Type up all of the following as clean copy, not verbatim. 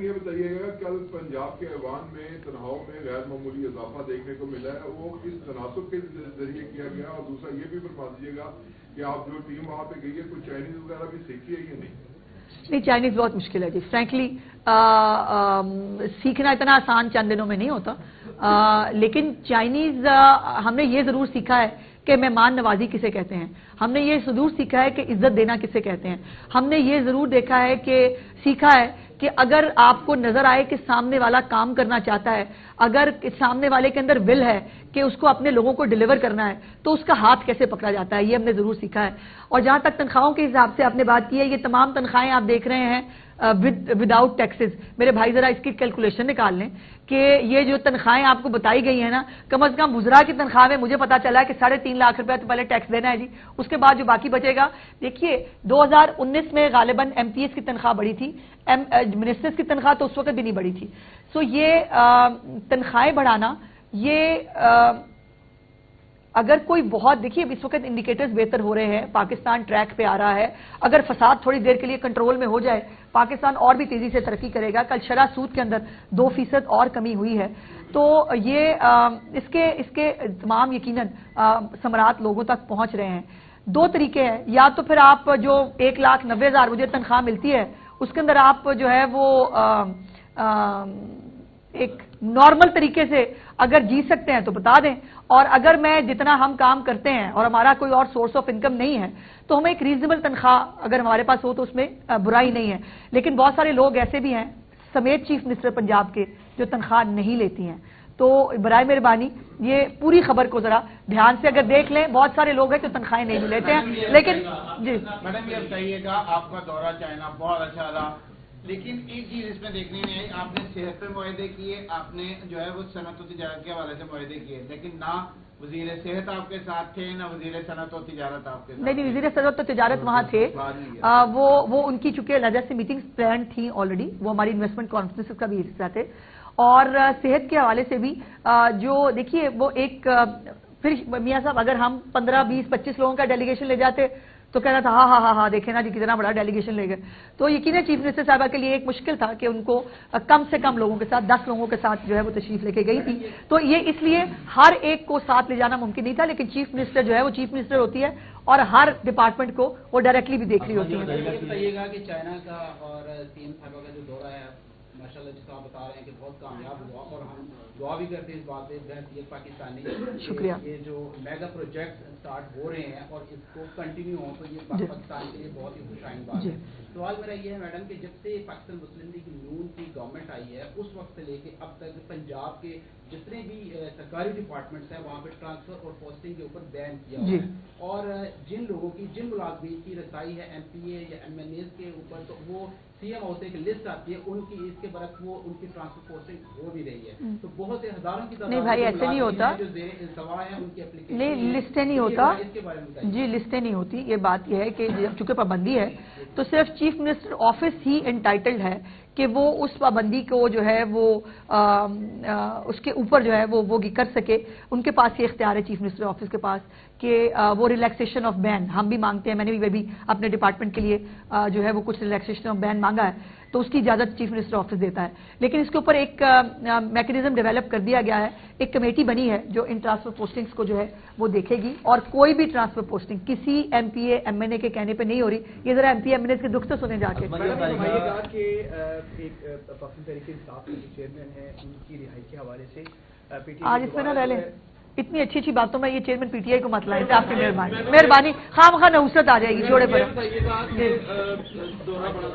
یہ بتائیے گا کل پنجاب کے ایوان میں تنخواہوں میں غیر معمولی اضافہ دیکھنے کو ملا ہے، وہ کس تناسب کے ذریعے کیا گیا؟ اور دوسرا یہ بھی فرما دیجیے گا کہ آپ جو ٹیم وہاں پہ گئی ہے کوئی چائنیز وغیرہ بھی سیکھی ہے یا نہیں؟ چائنیز بہت مشکل ہے جی، فرینکلی سیکھنا اتنا آسان چند دنوں میں نہیں ہوتا، لیکن چائنیز ہم نے یہ ضرور سیکھا ہے کہ مہمان نوازی کسے کہتے ہیں، ہم نے یہ ضرور سیکھا ہے کہ عزت دینا کسے کہتے ہیں، ہم نے یہ ضرور دیکھا ہے کہ سیکھا ہے کہ اگر آپ کو نظر آئے کہ سامنے والا کام کرنا چاہتا ہے، اگر سامنے والے کے اندر ول ہے کہ اس کو اپنے لوگوں کو ڈیلیور کرنا ہے تو اس کا ہاتھ کیسے پکڑا جاتا ہے، یہ ہم نے ضرور سیکھا ہے۔ اور جہاں تک تنخواہوں کے حساب سے آپ نے بات کی ہے، یہ تمام تنخواہیں آپ دیکھ رہے ہیں وداؤٹ ٹیکسز۔ میرے بھائی ذرا اس کی کیلکولیشن نکال لیں کہ یہ جو تنخواہیں آپ کو بتائی گئی ہیں نا، کم از کم وزراء کی تنخواہ میں مجھے پتا چلا ہے کہ 3.5 لاکھ روپے تو پہلے ٹیکس دینا ہے جی، اس کے بعد جو باقی بچے گا۔ دیکھیے 2019 میں غالباً ایم پی ایس کی تنخواہ بڑھی تھی، منسٹرز کی تنخواہ تو اس وقت بھی نہیں بڑھی تھی۔ سو یہ تنخواہیں بڑھانا، یہ اگر کوئی بہت، دیکھیے اس وقت انڈیکیٹرز بہتر ہو رہے ہیں، پاکستان ٹریک پہ آ رہا ہے، اگر فساد تھوڑی دیر کے لیے کنٹرول میں ہو جائے پاکستان اور بھی تیزی سے ترقی کرے گا۔ کل شرح سود کے اندر 2% اور کمی ہوئی ہے، تو یہ اس کے تمام یقیناً ثمرات لوگوں تک پہنچ رہے ہیں۔ دو طریقے ہیں، یا تو پھر آپ جو 1,90,000 مجھے تنخواہ ملتی ہے اس کے اندر آپ جو ہے وہ ایک نارمل طریقے سے اگر جی سکتے ہیں تو بتا دیں، اور اگر میں جتنا ہم کام کرتے ہیں اور ہمارا کوئی اور سورس آف انکم نہیں ہے تو ہمیں ایک ریزنیبل تنخواہ اگر ہمارے پاس ہو تو اس میں برائی نہیں ہے۔ لیکن بہت سارے لوگ ایسے بھی ہیں سمیت چیف منسٹر پنجاب کے جو تنخواہ نہیں لیتی ہیں، تو برائے مہربانی یہ پوری خبر کو ذرا دھیان سے اگر دیکھ لیں، بہت سارے لوگ ہیں جو تنخواہیں نہیں بھی لیتے ہیں۔ لیکن جی میڈم یہ بتائیے گا، آپ کا دورہ چائنا بہت اچھا رہا، لیکن ایک چیز اس میں دیکھنے میں آئی، آپ نے صحت پہ معاہدے کیے، آپ نے جو ہے وہ صنعت و تجارت کے حوالے سے معاہدے کیے، لیکن نہ وزیر صحت آپ کے ساتھ تھے نہ وزیر صنعت و تجارت آپ کے ساتھ۔ نہیں، وزیر صنعت و تجارت وہاں تھے، وہ ان کی چونکہ علیحدہ سے میٹنگز پلان تھیں آلریڈی، وہ ہماری انویسٹمنٹ کانفرنس کا بھی حصہ تھے، اور صحت کے حوالے سے بھی جو دیکھیے وہ ایک پھر میاں صاحب اگر ہم 15 20 25 لوگوں کا ڈیلیگیشن لے جاتے تو کہنا تھا ہاں دیکھیں نا جی کتنا بڑا ڈیلیگیشن لے گئے، تو یقیناً چیف منسٹر صاحبہ کے لیے ایک مشکل تھا کہ ان کو کم سے کم لوگوں کے ساتھ 10 لوگوں کے ساتھ جو ہے وہ تشریف لے کے گئی تھی، تو یہ اس لیے ہر ایک کو ساتھ لے جانا ممکن نہیں تھا، لیکن چیف منسٹر جو ہے وہ چیف منسٹر ہوتی ہے اور ہر ڈپارٹمنٹ کو وہ ڈائریکٹلی بھی دیکھ رہی ہوتی ہے۔ بتائیے گا کہ چائنا کا اور سی ایم صاحبہ کا جو دورہ ہے ماشاءاللہ جس طرح بتا رہے ہیں کہ بہت کامیاب ہوا، اور ہم دعا بھی کرتے ہیں اس بات پہ بہت پاکستانی شکریہ، یہ جو میگا پروجیکٹ سٹارٹ ہو رہے ہیں اور اس کو کنٹینیو ہو تو یہ پاکستان کے لیے بہت ہی خوشائن بات ہے۔ سوال میرا یہ ہے میڈم کہ جب سے پاکستان مسلم لیگ نون کی گورنمنٹ آئی ہے اس وقت سے لے کے اب تک پنجاب کے جتنے بھی سرکاری ڈپارٹمنٹس ہیں وہاں پہ ٹرانسفر اور پوسٹنگ کے اوپر بین کیا ہوا ہے، اور جن لوگوں کی جن ملازمین کی رسائی ہے ایم پی اے یا ایم این ایز کے اوپر تو وہ سی ایم ہاؤس ایک لسٹ آتی ہے ان کی، اس کے برعکس وہ ان کی ٹرانسفر پوسٹنگ ہو بھی رہی ہے، تو بہت سے ہزاروں کی تعداد نہیں بھائی ایسے نہیں ہوتا، جو زیر التوا ہیں ان کی اپلیکیشن نہیں لسٹیں نہیں ہوتا اس کے بارے میں جی، لسٹیں نہیں ہوتی۔ یہ بات یہ ہے کہ چونکہ پابندی ہے تو صرف چیف منسٹر آفس ہی انٹائٹلڈ ہے کہ وہ اس پابندی کو جو ہے وہ اس کے اوپر جو ہے وہ کر سکے، ان کے پاس یہ اختیار ہے چیف منسٹر آفس کے پاس کہ وہ ریلیکسیشن آف بین ہم بھی مانگتے ہیں، میں نے بھی اپنے ڈپارٹمنٹ کے لیے جو ہے وہ کچھ ریلیکسیشن آف بین مانگا ہے تو اس کی اجازت چیف منسٹر آفس دیتا ہے، لیکن اس کے اوپر ایک میکنزم ڈیولپ کر دیا گیا ہے، ایک کمیٹی بنی ہے جو ان ٹرانسفر پوسٹنگز کو جو ہے وہ دیکھے گی، اور کوئی بھی ٹرانسفر پوسٹنگ کسی M P A M N A کے کہنے پہ نہیں ہو رہی۔ یہ ذرا M P M N A کے دکھ سے سنیں جا کے۔ پاکستان تحریک انصاف کے چیئرمین ہیں ان کی رہائی کے حوالے سے آج اس میں نہ رہ لیں، اتنی اچھی اچھی باتوں میں یہ چیئرمین پی ٹی آئی کو مت لائیں، آپ کی مہربانی خواہ مخواہ نحوست آ جائے گی جوڑے پر۔ دورہ بڑا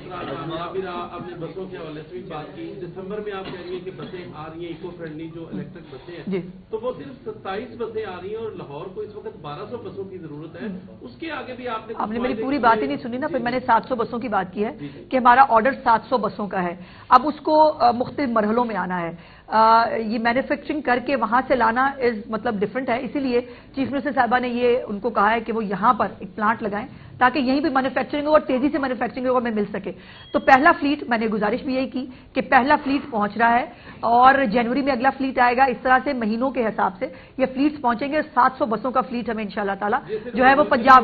کامیاب بھی رہا، آپ نے بسوں کے حوالے سے بھی بات کی، دسمبر میں آپ کہہ رہی ہیں کہ بسیں آ رہی ہیں ایکو فرینڈلی جو الیکٹرک بسیں ہیں، تو وہ صرف 27 بسیں آ رہی ہیں اور لاہور کو اس وقت 1200 بسوں کی ضرورت ہے، اس کے آگے بھی آپ نے میری پوری بات ہی نہیں سنی نا، پھر میں نے 700 بسوں کی بات کی ہے کہ ہمارا آرڈر 700 بسوں کا ہے، اب اس کو مختلف مرحلوں میں آنا ہے، یہ مینوفیکچرنگ کر کے وہاں سے لانا مطلب ڈفرنٹ ہے، اسی لیے چیف منسٹر صاحبہ نے یہ ان کو کہا ہے کہ وہ یہاں پر ایک پلانٹ لگائیں تاکہ یہیں پہ مینوفیکچرنگ ہو اور تیزی سے مینوفیکچرنگ ہو میں مل سکے۔ تو پہلا فلیٹ میں نے گزارش بھی یہی کی کہ پہلا فلیٹ پہنچ رہا ہے اور جنوری میں اگلا فلیٹ آئے گا، اس طرح سے مہینوں کے حساب سے یہ فلیٹس پہنچیں گے، 700 بسوں کا فلیٹ ہمیں انشاءاللہ تعالی جو ہے وہ پنجاب